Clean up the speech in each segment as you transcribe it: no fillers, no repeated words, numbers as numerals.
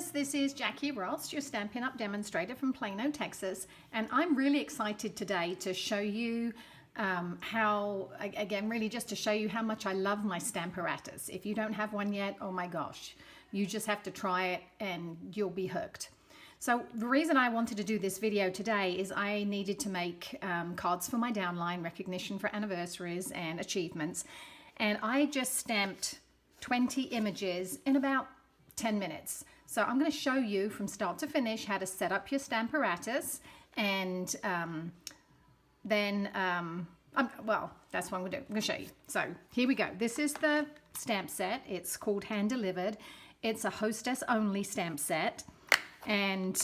guys, this is Jackie Ross, your Stampin' Up! Demonstrator from Plano, Texas, and I'm really excited today to show you really just to show you how much I love my Stamparatus. If you don't have one yet, oh my gosh, you just have to try it and you'll be hooked. So the reason I wanted to do this video today is I needed to make cards for my downline, recognition for anniversaries and achievements, and I just stamped 20 images in about 10 minutes. So I'm going to show you from start to finish how to set up your Stamparatus, and well, that's what I'm going to do. I'm going to show you. So here we go. This is the stamp set. It's called Hand Delivered. It's a hostess only stamp set. And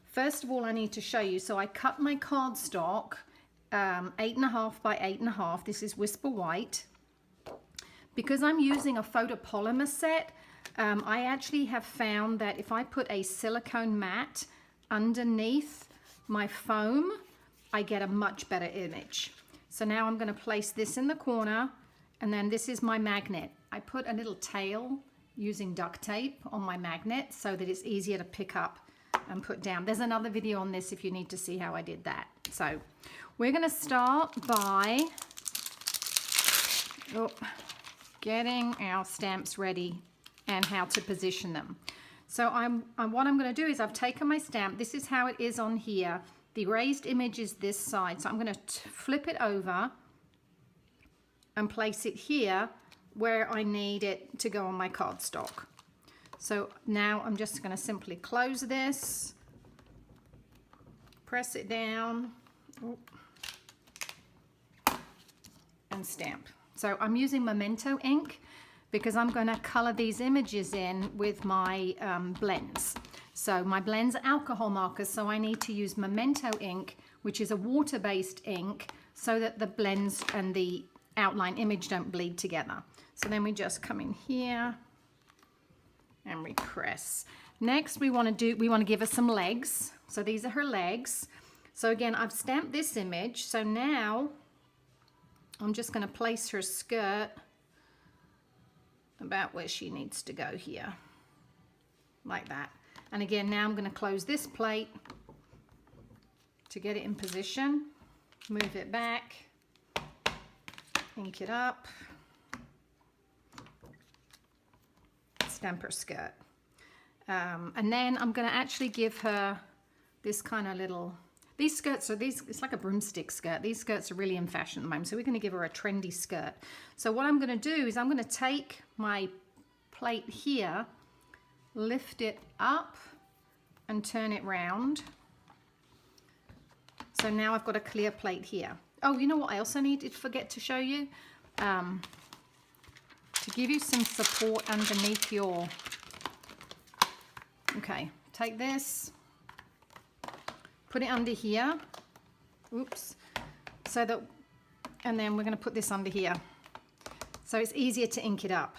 first of all, I need to show you. So I cut my cardstock 8.5 by 8.5. This is Whisper White. Because I'm using a photopolymer set, I actually have found that if I put a silicone mat underneath my foam, I get a much better image. So now I'm going to place this in the corner, and then this is my magnet. I put a little tail using duct tape on my magnet so that it's easier to pick up and put down. There's another video on this if you need to see how I did that. So we're going to start by getting our stamps ready and how to position them. So what I'm going to do is I've taken my stamp. This is how it is on here. The raised image is this side. So I'm going to flip it over and place it here where I need it to go on my cardstock. So now I'm just going to simply close this, press it down, and stamp. So I'm using Memento ink because I'm going to color these images in with my blends. So my blends are alcohol markers, so I need to use Memento ink, which is a water-based ink, so that the blends and the outline image don't bleed together. So then we just come in here and we press. Next we want to give her some legs. So these are her legs. So again, I've stamped this image. So now I'm just going to place her skirt about where she needs to go here, like that. And again, now I'm going to close this plate to get it in position, move it back, ink it up, stamp her skirt. And then I'm going to actually give her this kind of little, these skirts are it's like a broomstick skirt. These skirts are really in fashion at the moment, so we're going to give her a trendy skirt. So what I'm going to do is I'm going to take my plate here, lift it up and turn it round. So now I've got a clear plate here. Oh, you know what I also need to forget to show you? To give you some support underneath your, okay, take this, put it under here, oops, so that, and then we're going to put this under here so it's easier to ink it up.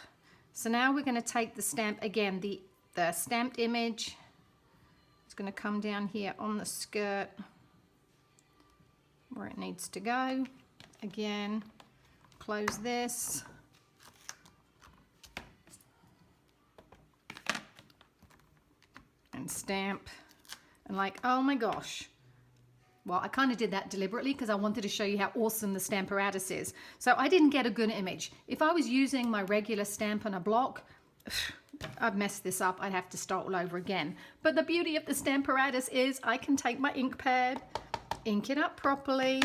So now we're going to take the stamp again, the stamped image. It's going to come down here on the skirt where it needs to go. Again, close this. And stamp. And like, oh my gosh. Well, I kind of did that deliberately because I wanted to show you how awesome the Stamparatus is. So I didn't get a good image. If I was using my regular stamp on a block, I'd mess this up. I'd have to start all over again. But the beauty of the Stamparatus is I can take my ink pad, ink it up properly.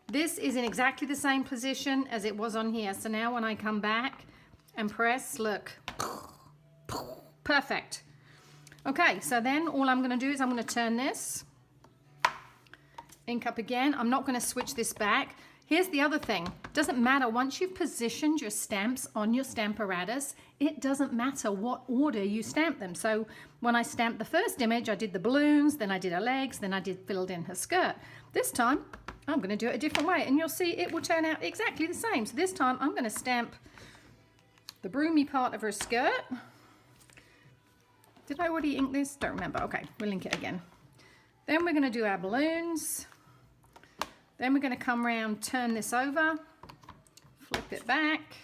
This is in exactly the same position as it was on here. So now when I come back and press, look, perfect. Okay, so then all I'm going to do is I'm going to turn this, ink up again. I'm not going to switch this back. Here's the other thing. Doesn't matter. Once you've positioned your stamps on your Stamparatus, it doesn't matter what order you stamp them. So when I stamped the first image, I did the balloons, then I did her legs, then I filled in her skirt. This time, I'm going to do it a different way, and you'll see it will turn out exactly the same. So this time, I'm going to stamp the broomy part of her skirt. Did I already ink this? Don't remember. Okay, we'll ink it again. Then we're going to do our balloons. Then we're going to come around, turn this over, flip it back,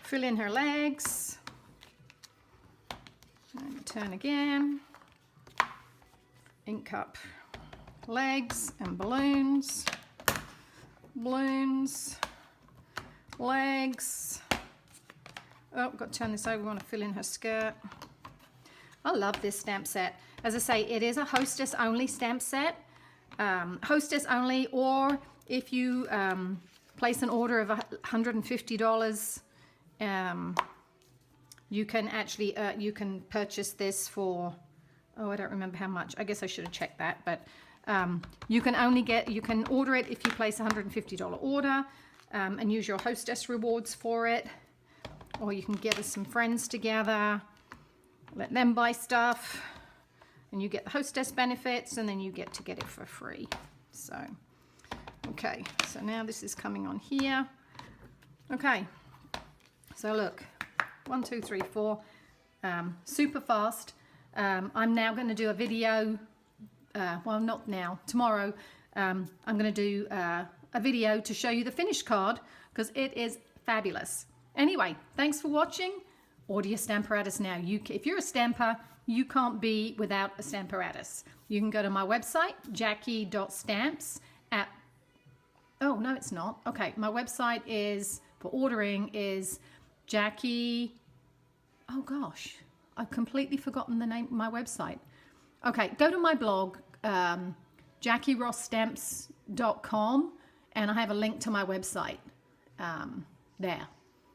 fill in her legs, And turn again. Ink up legs and balloons. Balloons. Legs. Oh, got to turn this over. We want to fill in her skirt. I love this stamp set. As I say, it is a hostess only stamp set. Hostess only, or if you place an order of $150, you can actually you can purchase this for, oh, I don't remember how much. I guess I should have checked that, but you can order it if you place a $150 order and use your hostess rewards for it, or you can gather some friends together, let them buy stuff, and you get the hostess benefits, and then you get to get it for free. So, okay, so now this is coming on here. Okay, so look, 1, 2, 3, 4, super fast. I'm now going to do a video, well, not now, tomorrow. I'm going to do a video to show you the finished card because it is fabulous. Anyway, thanks for watching. Order your Stamparatus now. If you're a stamper, you can't be without a Stamparatus. You can go to my website, jackie.stamps at, oh, no, it's not. Okay, my website is, for ordering, is Jackie, oh gosh, I've completely forgotten the name of my website. Okay, go to my blog, JackieRossStamps.com, and I have a link to my website there.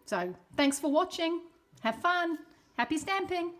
So thanks for watching. Have fun. Happy stamping.